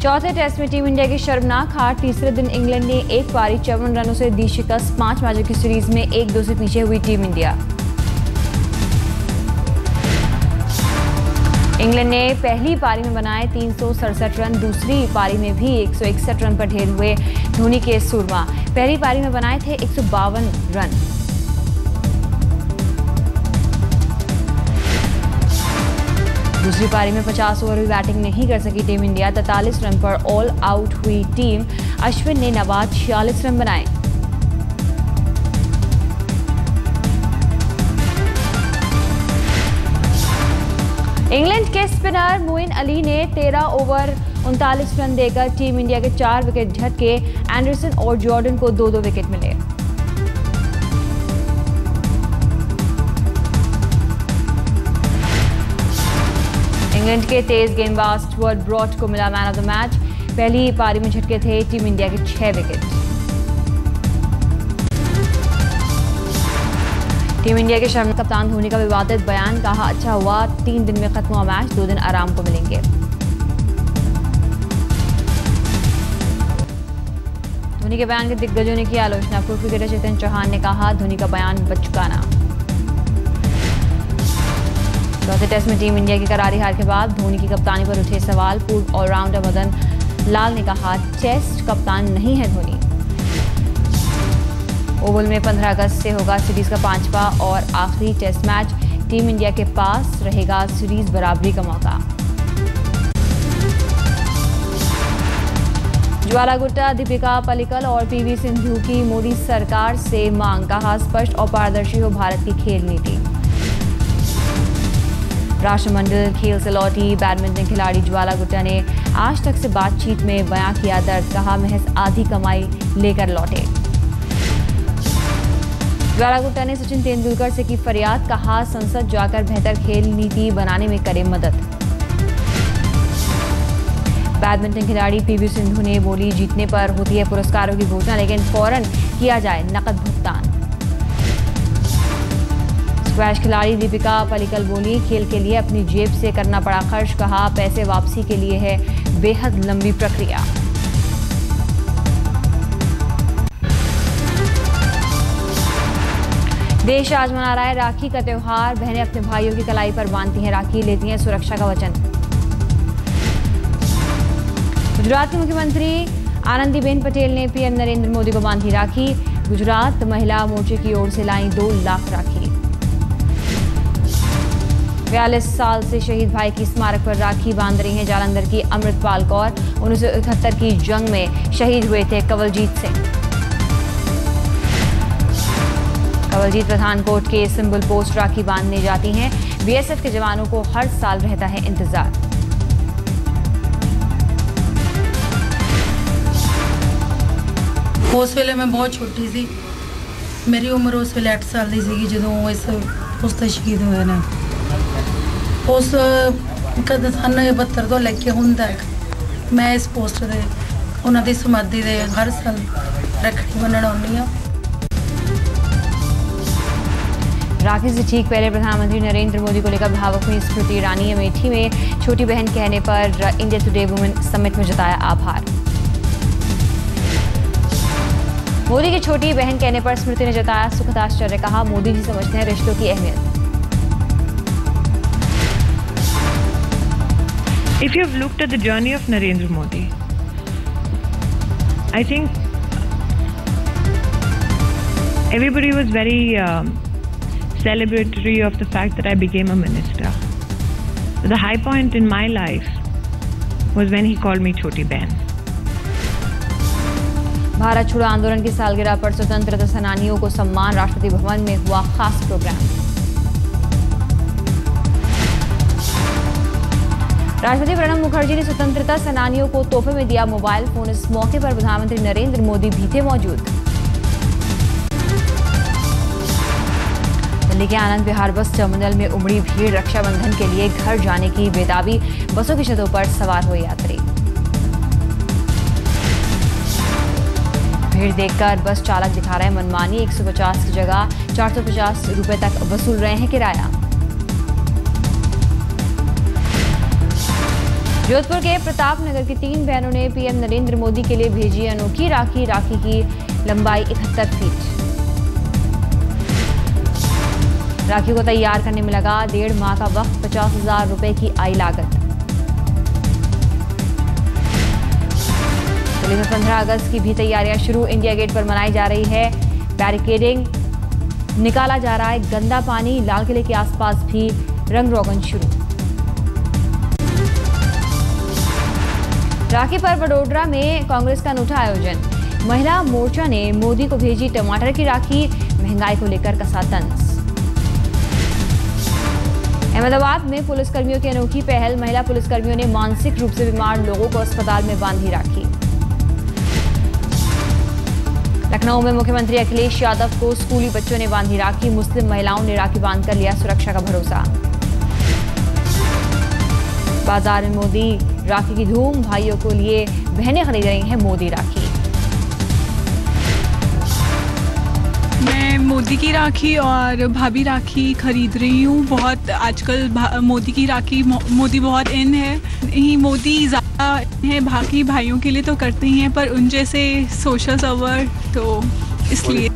चौथे टेस्ट में team India की शर्मनाक हार। तीसरे दिन इंग्लैंड ने एक पारी 54 रनों से दी शिकस्त। 5 मैचों की सीरीज में 1-2 से पीछे हुई टीम इंडिया। इंग्लैंड ने पहली पारी में बनाए 367 रन, दूसरी पारी में भी 161 रन पर ढेर हुए धोनी के सूरमा। पहली पारी में बनाए थे 152 रन। दूसरी पारी में 50 ओवर भी बैटिंग नहीं कर सकी टीम इंडिया। 43 रन पर ऑल आउट हुई टीम। अश्विन ने नवाद 46 रन बनाए। इंग्लैंड के स्पिनर मोइन अली ने 13 ओवर 39 रन देकर टीम इंडिया के 4 विकेट झटके। एंडरसन और जॉर्डन को 2-2 विकेट मिले। इंग्लैंड के तेज गेंदबाज स्टुअर्ट ब्रॉड को मिला मैन ऑफ द मैच। पहली पारी में झटके थे टीम इंडिया के 6 विकेट। टीम इंडिया के शर्मा कप्तान धोनी का विवादित बयान। कहा, अच्छा हुआ 3 दिन में खत्म हुआ मैच, 2 दिन आराम को मिलेंगे। धोनी के बयान के दिग्गजों ने की आलोचना। पूर्व क्रिकेटर चेतन चौहान ने कहा, धोनी का बयान बचकाना। चौथे टेस्ट में टीम इंडिया की करारी हार के बाद धोनी की कप्तानी पर उठे सवाल। पूर्व ऑलराउंडर मदन लाल ने कहा, टेस्ट कप्तान नहीं है धोनी। ओवल में 15 अगस्त से होगा सीरीज का 5वां और आखिरी टेस्ट मैच। टीम इंडिया के पास रहेगा सीरीज बराबरी का मौका। ज्वाला गुट्टा, दीपिका पल्लिकल और पीवी सिंधु की मोदी सरकार से मांग। कहा, स्पष्ट और पारदर्शी हो भारत की खेल नीति। राष्ट्रमंडल खेल से लौटी बैडमिंटन खिलाड़ी ज्वाला गुट्टा ने आज तक से बातचीत में बयां किया दर्द। कहा, महज आधी कमाई लेकर लौटे। ज्वाला गुट्टा ने सचिन तेंदुलकर से की फरियाद। कहा, संसद जाकर बेहतर खेल नीति बनाने में करे मदद। बैडमिंटन खिलाड़ी पीवी सिंधु ने बोली, जीतने पर होती है पुरस्कारों की घोषणा, लेकिन फौरन किया जाए नकद भुगतान। स्क्वैश खिलाड़ी दीपिका पल्लिकल बोली, खेल के लिए अपनी जेब से करना पड़ा खर्च। कहा, पैसे वापसी के लिए है बेहद लंबी प्रक्रिया। देश आज मना रहा है राखी का त्योहार। बहनें अपने भाइयों की कलाई पर बांधती हैं राखी, लेती हैं सुरक्षा का वचन। गुजरात की मुख्यमंत्री आनंदीबेन पटेल ने पीएम नरेंद्र मोदी को बांधी राखी। गुजरात महिला मोर्चे की ओर से लाई 2 लाख राखी। 42 साल से शहीद भाई की स्मारक पर राखी बांध रही हैं जालंधर की अमृतपाल कौर। 1971 की जंग में शहीद हुए थे कवलजीत सिंह। कवलजीत पठानकोट के सिंबल पोस्ट राखी बांधने जाती हैं। बीएसएफ के जवानों को हर साल रहता है इंतजार। उस वेले मैं बहुत छोटी सी, मेरी उम्र उस वेले 8 साल की सी जो उस शहीद हुए ने। उस कद सन 72 तो लेके हुण तक मैं इस पोस्ट से उन्होंने समाधि से हर साल रखड़ी बन्नण आउंदी हां। राखी से ठीक पहले प्रधानमंत्री नरेंद्र मोदी को लेकर भावुक हुई स्मृति ईरानी। अमेठी में छोटी बहन कहने पर इंडिया टुडे वुमेन समिट में जताया आभार। मोदी की छोटी बहन कहने पर स्मृति ने जताया सुखद आश्चर्य। कहा, मोदी जी समझते हैं रिश्तों की अहमियत। If you have looked at the journey of Narendra Modi, I think everybody was very celebratory of the fact that I became a minister. The high point in my life was when he called me Choti Behan. Bharat छोड़ो आंदोलन की सालगिरह पर स्वतंत्रता सेनानियों को सम्मान। राष्ट्रपति भवन में हुआ खास प्रोग्राम। राष्ट्रपति प्रणब मुखर्जी ने स्वतंत्रता सेनानियों को तोहफे में दिया मोबाइल फोन। इस मौके पर प्रधानमंत्री नरेंद्र मोदी भी थे मौजूद। दिल्ली के आनंद विहार बस टर्मिनल में उमड़ी भीड़। रक्षाबंधन के लिए घर जाने की बेताबी। बसों की छतों पर सवार हुए यात्री। भीड़ देखकर बस चालक दिखा रहे हैं मनमानी। 150 की जगह 450 रुपए तक वसूल रहे हैं किराया। जोधपुर के प्रताप नगर की 3 बहनों ने पीएम नरेंद्र मोदी के लिए भेजी अनोखी राखी। राखी की लंबाई 71 फीट। राखी को तैयार करने में लगा 1.5 माह का वक्त, 50,000 रुपए की आई लागत। दिल्ली में 15 अगस्त की भी तैयारियां शुरू। इंडिया गेट पर मनाई जा रही है बैरिकेडिंग, निकाला जा रहा है गंदा पानी। लाल किले के आसपास भी रंग रोगन शुरू। राखी पर वडोदरा में कांग्रेस का अनूठा आयोजन। महिला मोर्चा ने मोदी को भेजी टमाटर की राखी। महंगाई को लेकर कसा तंज। अहमदाबाद में पुलिसकर्मियों की अनोखी पहल। महिला पुलिसकर्मियों ने मानसिक रूप से बीमार लोगों को अस्पताल में बांधी राखी। लखनऊ में मुख्यमंत्री अखिलेश यादव को स्कूली बच्चों ने बांधी राखी। मुस्लिम महिलाओं ने राखी बांधकर लिया सुरक्षा का भरोसा। बाजार में मोदी राखी की धूम। भाइयों को लिए बहनें खरीद रही हैं मोदी राखी। मैं मोदी की राखी और भाभी राखी खरीद रही हूँ। बहुत आजकल मोदी की राखी, मोदी बहुत इन है ही। मोदी ज़्यादा है, बाकी भाइयों के लिए तो करते ही हैं, पर उन जैसे सोशल सर्वर तो इसलिए।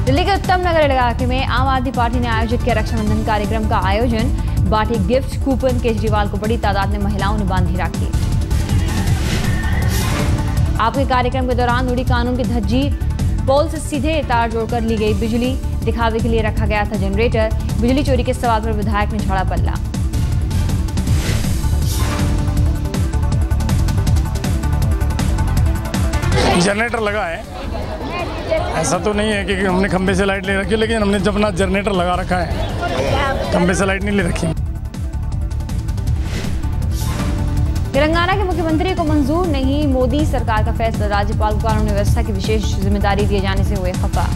दिल्ली के उत्तम नगर इलाके में आम आदमी पार्टी ने आयोजित किया रक्षाबंधन कार्यक्रम का आयोजन। बांटे गिफ्ट कूपन। केजरीवाल को बड़ी तादाद में महिलाओं ने बांधी राखी। आपके कार्यक्रम के दौरान उड़ी कानून की धज्जी। पोल से सीधे तार जोड़कर ली गई बिजली। दिखावे के लिए रखा गया था जनरेटर। बिजली चोरी के सवाल पर विधायक ने झाड़ा पल्ला। जनरेटर लगा है, ऐसा तो नहीं है कि हमने खंबे से लाइट ले रखी है, लेकिन हमने जब अपना जनरेटर लगा रखा है, खंबे से लाइट नहीं ले रखी। तेलंगाना के मुख्यमंत्री को मंजूर नहीं मोदी सरकार का फैसला। राज्यपाल को कानून व्यवस्था की विशेष जिम्मेदारी दिए जाने से हुए खफा।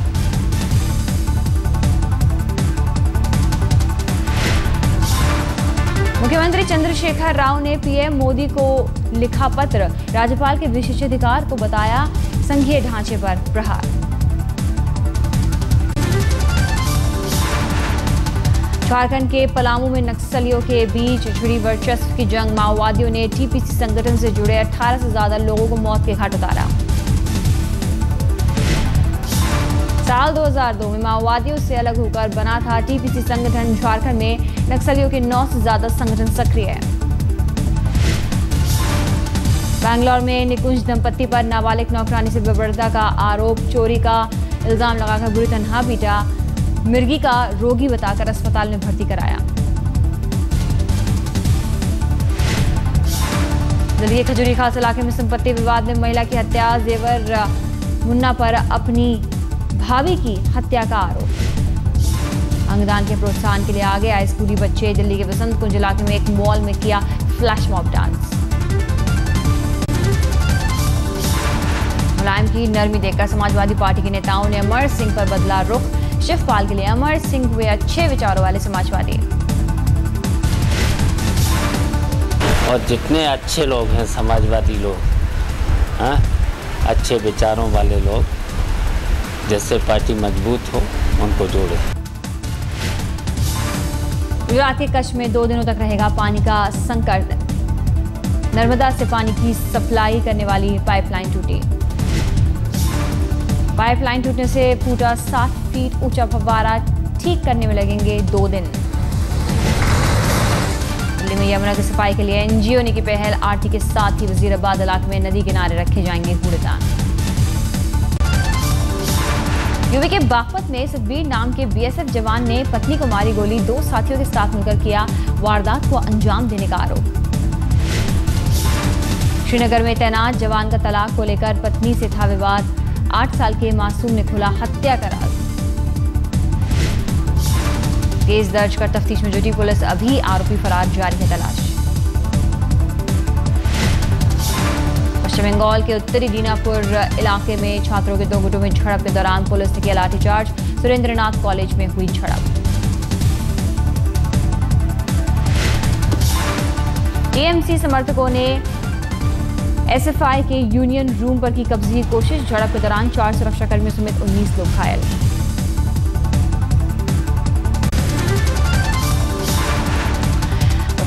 मुख्यमंत्री चंद्रशेखर राव ने पीएम मोदी को लिखा पत्र। राज्यपाल के विशेषाधिकार को बताया संघीय ढांचे पर प्रहार। झारखंड के पलामू में नक्सलियों के बीच छिड़ी वर्चस्व की जंग। माओवादियों ने टीपीसी संगठन से जुड़े 18 से ज्यादा लोगों को मौत के घाट उतारा। साल 2002 में माओवादियों से अलग होकर बना था टीपीसी संगठन। झारखंड में नक्सलियों के 9 से ज्यादा संगठन सक्रिय है। बैंगलोर में निकुंज दंपत्ति पर नाबालिग नौकरानी से बेपर्दा का आरोप। चोरी का इल्जाम लगाकर बुरी तरह पीटा। मिर्गी का रोगी बताकर अस्पताल में भर्ती कराया। दिल्ली के खजूरी खास इलाके में संपत्ति विवाद में महिला की हत्या। जेवर मुन्ना पर अपनी भाभी की हत्या का आरोप। अंगदान के प्रोत्साहन के लिए आगे आए स्कूली बच्चे। दिल्ली के वसंत कुंज इलाके में एक मॉल में किया फ्लैश मॉब डांस। मुलायम की नरमी देखकर समाजवादी पार्टी के नेताओं ने अमर सिंह पर बदला रुख। शिवपाल के लिए अमर सिंह हुए अच्छे विचारों वाले समाजवादी। और जितने अच्छे लोग हैं समाजवादी लोग, हाँ, अच्छे विचारों वाले लोग, जिससे पार्टी मजबूत हो, उनको जोड़े। गुजरात के कच्छ में 2 दिनों तक रहेगा पानी का संकट। नर्मदा से पानी की सप्लाई करने वाली पाइपलाइन टूटी। पाइपलाइन टूटने से फूटा 7 फीट ऊंचा फव्वारा। ठीक करने में लगेंगे 2 दिन। दिल्ली में यमुना की सफाई के लिए एनजीओ ने की पहल। आरटी के साथ ही वजीराबाद इलाके में नदी किनारे रखे जाएंगे कूड़ेदान। यूपी के बागपत में सतबीर नाम के बीएसएफ जवान ने पत्नी को मारी गोली। 2 साथियों के साथ मिलकर किया वारदात को अंजाम देने का आरोप। श्रीनगर में तैनात जवान का तलाक को लेकर पत्नी से था विवाद। 8 साल के मासूम ने खुला हत्या का राज। केस दर्ज कर तफ्तीश में जुटी पुलिस। अभी आरोपी फरार, जारी है तलाश। पश्चिम बंगाल के उत्तरी दीनापुर इलाके में छात्रों के 2 गुटों में झड़प के दौरान पुलिस ने किया लाठीचार्ज। सुरेंद्रनाथ कॉलेज में हुई झड़प। टीएमसी समर्थकों ने एसएफआई के यूनियन रूम पर की कब्जे की कोशिश। झड़प के दौरान 4 सुरक्षाकर्मियों समेत 19 लोग घायल।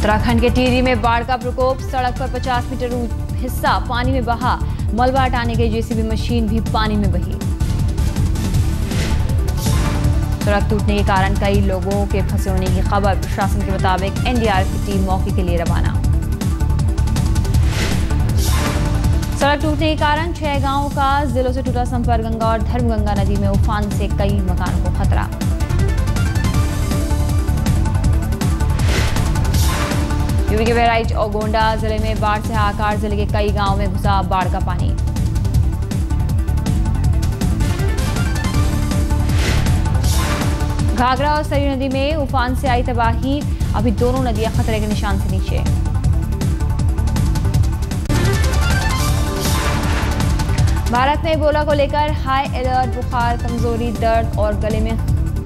उत्तराखंड के टिहरी में बाढ़ का प्रकोप, सड़क पर 50 मीटर हिस्सा पानी में बहा, मलबा हटाने के जेसीबी मशीन भी पानी में बही। सड़क टूटने के कारण कई लोगों के फंसे होने की खबर, प्रशासन के मुताबिक एनडीआरएफ की टीम मौके के लिए रवाना। सड़क टूटने के कारण 6 गांवों का जिलों से टूटा संपर्क, गंगा और धर्मगंगा नदी में उफान से कई मकानों को खतरा। यूपी के बहराइच और गोंडा जिले में बाढ़ से हाहाकार, जिले के कई गांवों में घुसा बाढ़ का पानी। घाघरा और सरयू नदी में उफान से आई तबाही, अभी दोनों नदियां खतरे के निशान से नीचे। भारत में इबोला को लेकर हाई अलर्ट, बुखार, कमजोरी, दर्द और गले में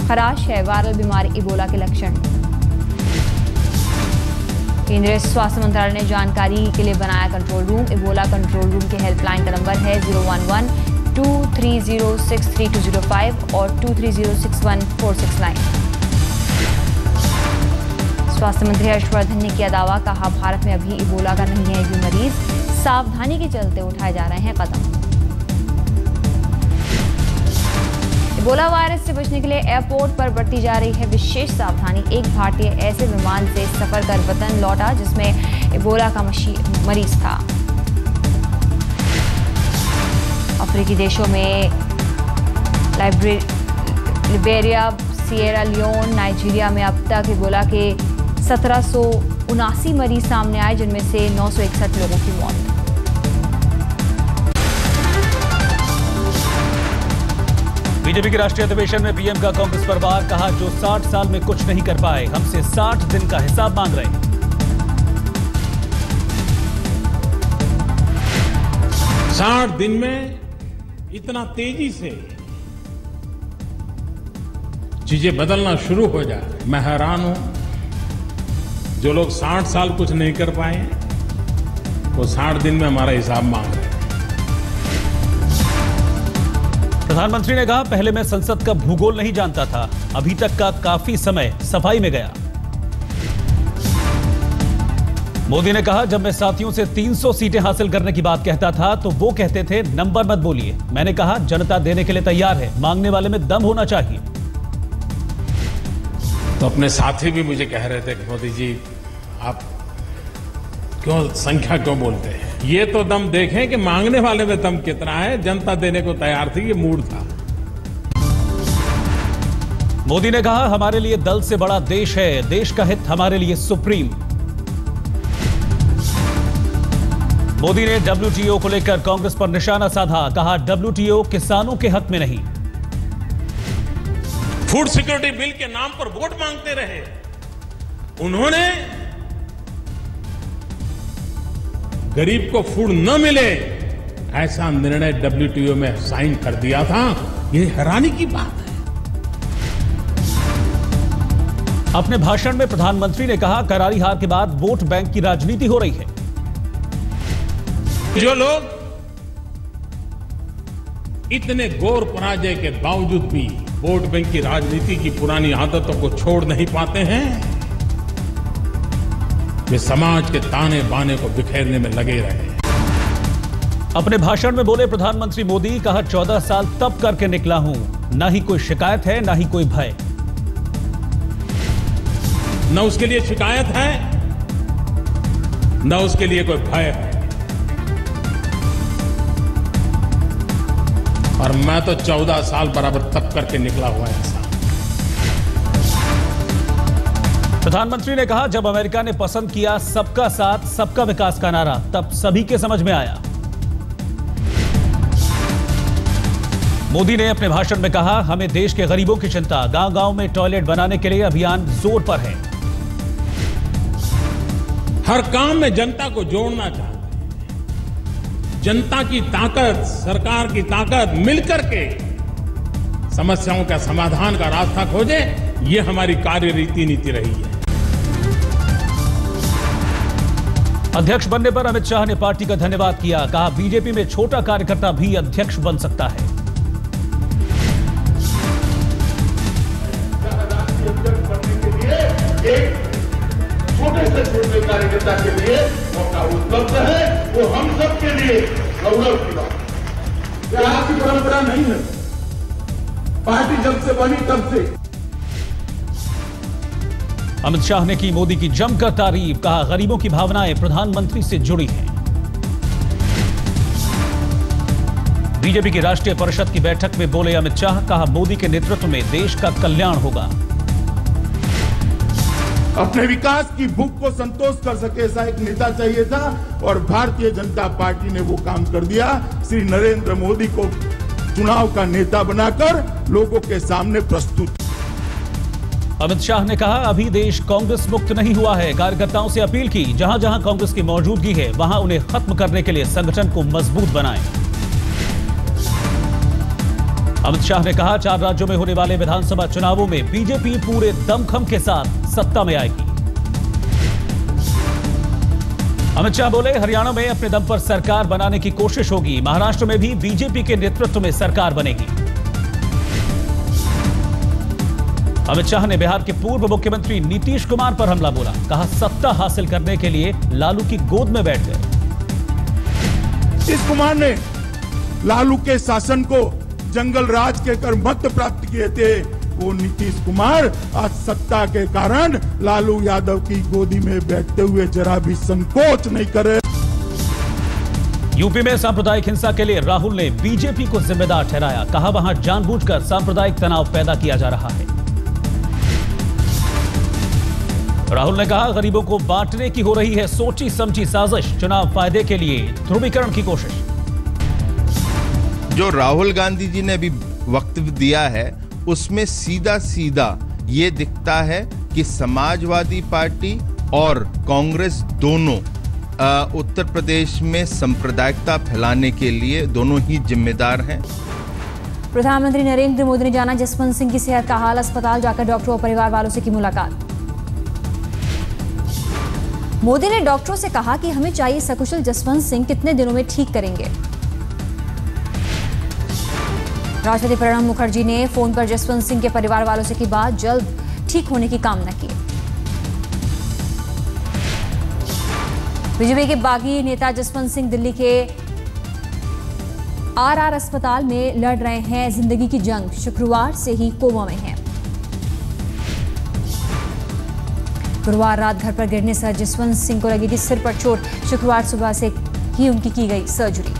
खराश है वायरल बीमारी इबोला के लक्षण। केंद्रीय स्वास्थ्य मंत्रालय ने जानकारी के लिए बनाया control room. Ebola control room के हेल्पलाइन का नंबर है 011-230-63205 और 230-61469। स्वास्थ्य मंत्री हर्षवर्धन ने किया दावा, कहा भारत में अभी इबोला का नहीं है ये मरीज, सावधानी के चलते उठाए जा रहे हैं कदम। इबोला वायरस से बचने के लिए एयरपोर्ट पर बरती जा रही है विशेष सावधानी। एक भारतीय ऐसे विमान से सफर कर वतन लौटा जिसमें इबोला का मरीज था। अफ्रीकी देशों में लिबेरिया, सिएरा लियोन, नाइजीरिया में अब तक इबोला के 1779 मरीज सामने आए, जिनमें से 961 लोगों की मौत। बीजेपी के राष्ट्रीय अधिवेशन में पीएम का कांग्रेस पर वार, कहा जो 60 साल में कुछ नहीं कर पाए हमसे 60 दिन का हिसाब मांग रहे हैं। 60 दिन में इतना तेजी से चीजें बदलना शुरू हो जाए, मैं हैरान हूं। जो लोग 60 साल कुछ नहीं कर पाए वो 60 दिन में हमारा हिसाब मांग रहे हैं। प्रधानमंत्री ने कहा, पहले मैं संसद का भूगोल नहीं जानता था, अभी तक का काफी समय सफाई में गया। मोदी ने कहा, जब मैं साथियों से 300 सीटें हासिल करने की बात कहता था तो वो कहते थे नंबर मत बोलिए। मैंने कहा जनता देने के लिए तैयार है, मांगने वाले में दम होना चाहिए। तो अपने साथी भी मुझे कह रहे थे कि मोदी जी आप क्यों संख्या क्यों बोलते हैं, ये तो दम देखें कि मांगने वाले में दम कितना है। जनता देने को तैयार थी, ये मूड था। मोदी ने कहा, हमारे लिए दल से बड़ा देश है, देश का हित हमारे लिए सुप्रीम। मोदी ने WTO को लेकर कांग्रेस पर निशाना साधा, कहा WTO किसानों के हक में नहीं। फूड सिक्योरिटी बिल के नाम पर वोट मांगते रहे, उन्होंने गरीब को फूड न मिले ऐसा निर्णय WTO में साइन कर दिया था। ये हैरानी की बात है। अपने भाषण में प्रधानमंत्री ने कहा, करारी हार के बाद वोट बैंक की राजनीति हो रही है। जो लोग इतने घोर पराजय के बावजूद भी वोट बैंक की राजनीति की पुरानी आदतों को छोड़ नहीं पाते हैं, वे समाज के ताने बाने को बिखेरने में लगे रहे। अपने भाषण में बोले प्रधानमंत्री मोदी, कहा 14 साल तब करके निकला हूं, ना ही कोई शिकायत है ना ही कोई भय। न उसके लिए शिकायत है न उसके लिए कोई भय है। और मैं तो 14 साल बराबर तप करके निकला हुआ इंसान। प्रधानमंत्री ने कहा, जब अमेरिका ने पसंद किया सबका साथ सबका विकास का नारा, तब सभी के समझ में आया। मोदी ने अपने भाषण में कहा, हमें देश के गरीबों की चिंता, गांव-गांव में टॉयलेट बनाने के लिए अभियान जोर पर है। हर काम में जनता को जोड़ना चाहते हैं। जनता की ताकत, सरकार की ताकत मिलकर के समस्याओं का समाधान का रास्ता खोजे, ये हमारी कार्य रीति नीति रही है। अध्यक्ष बनने पर अमित शाह ने पार्टी का धन्यवाद किया, कहा बीजेपी में छोटा कार्यकर्ता भी अध्यक्ष बन सकता है। छोटे से छोटे कार्यकर्ता के लिए मौका उपलब्ध है, वो हम सब के लिए गौरव की बात है। यह आपकी परंपरा नहीं है, पार्टी जब से बनी तब से। अमित शाह ने की मोदी की जमकर तारीफ, कहा गरीबों की भावनाएं प्रधानमंत्री से जुड़ी हैं। बीजेपी की राष्ट्रीय परिषद की बैठक में बोले अमित शाह, कहा मोदी के नेतृत्व में देश का कल्याण होगा। अपने विकास की भूख को संतोष कर सके ऐसा एक नेता चाहिए था और भारतीय जनता पार्टी ने वो काम कर दिया। श्री नरेंद्र मोदी को चुनाव का नेता बनाकर लोगों के सामने प्रस्तुत। अमित शाह ने कहा अभी देश कांग्रेस मुक्त नहीं हुआ है। कार्यकर्ताओं से अपील की, जहां जहां कांग्रेस की मौजूदगी है वहां उन्हें खत्म करने के लिए संगठन को मजबूत बनाएं। अमित शाह ने कहा 4 राज्यों में होने वाले विधानसभा चुनावों में बीजेपी पूरे दमखम के साथ सत्ता में आएगी। अमित शाह बोले हरियाणा में अपने दम पर सरकार बनाने की कोशिश होगी। महाराष्ट्र में भी बीजेपी के नेतृत्व में सरकार बनेगी। अमित शाह ने बिहार के पूर्व मुख्यमंत्री नीतीश कुमार पर हमला बोला, कहा सत्ता हासिल करने के लिए लालू की गोद में बैठ गए। नीतीश कुमार ने लालू के शासन को जंगल राज के कर मत प्राप्त किए थे। वो नीतीश कुमार आज सत्ता के कारण लालू यादव की गोदी में बैठते हुए जरा भी संकोच नहीं करे। यूपी में सांप्रदायिक हिंसा के लिए राहुल ने बीजेपी को जिम्मेदार ठहराया, कहा वहां जानबूझकर सांप्रदायिक तनाव पैदा किया जा रहा है। राहुल ने कहा गरीबों को बांटने की हो रही है सोची समझी साजिश, चुनाव फायदे के लिए ध्रुवीकरण की कोशिश। जो राहुल गांधी जी ने अभी वक्तव्य दिया है उसमें सीधा सीधा ये दिखता है कि समाजवादी पार्टी और कांग्रेस दोनों उत्तर प्रदेश में सांप्रदायिकता फैलाने के लिए दोनों ही जिम्मेदार हैं। प्रधानमंत्री नरेंद्र मोदी ने जाना जसवंत सिंह की सेहत का हाल, अस्पताल जाकर डॉक्टरों और परिवार वालों से की मुलाकात। मोदी ने डॉक्टरों से कहा कि हमें चाहिए सकुशल जसवंत सिंह कितने दिनों में ठीक करेंगे। राष्ट्रपति प्रणब मुखर्जी ने फोन पर जसवंत सिंह के परिवार वालों से की बात, जल्द ठीक होने की कामना की। बीजेपी के बागी नेता जसवंत सिंह दिल्ली के आरआर अस्पताल में लड़ रहे हैं जिंदगी की जंग, शुक्रवार से ही कोमा में हैं। गुरुवार रात घर पर गिरने से जसवंत सिंह को लगी थी सिर पर चोट, शुक्रवार सुबह से ही उनकी की गई सर्जरी।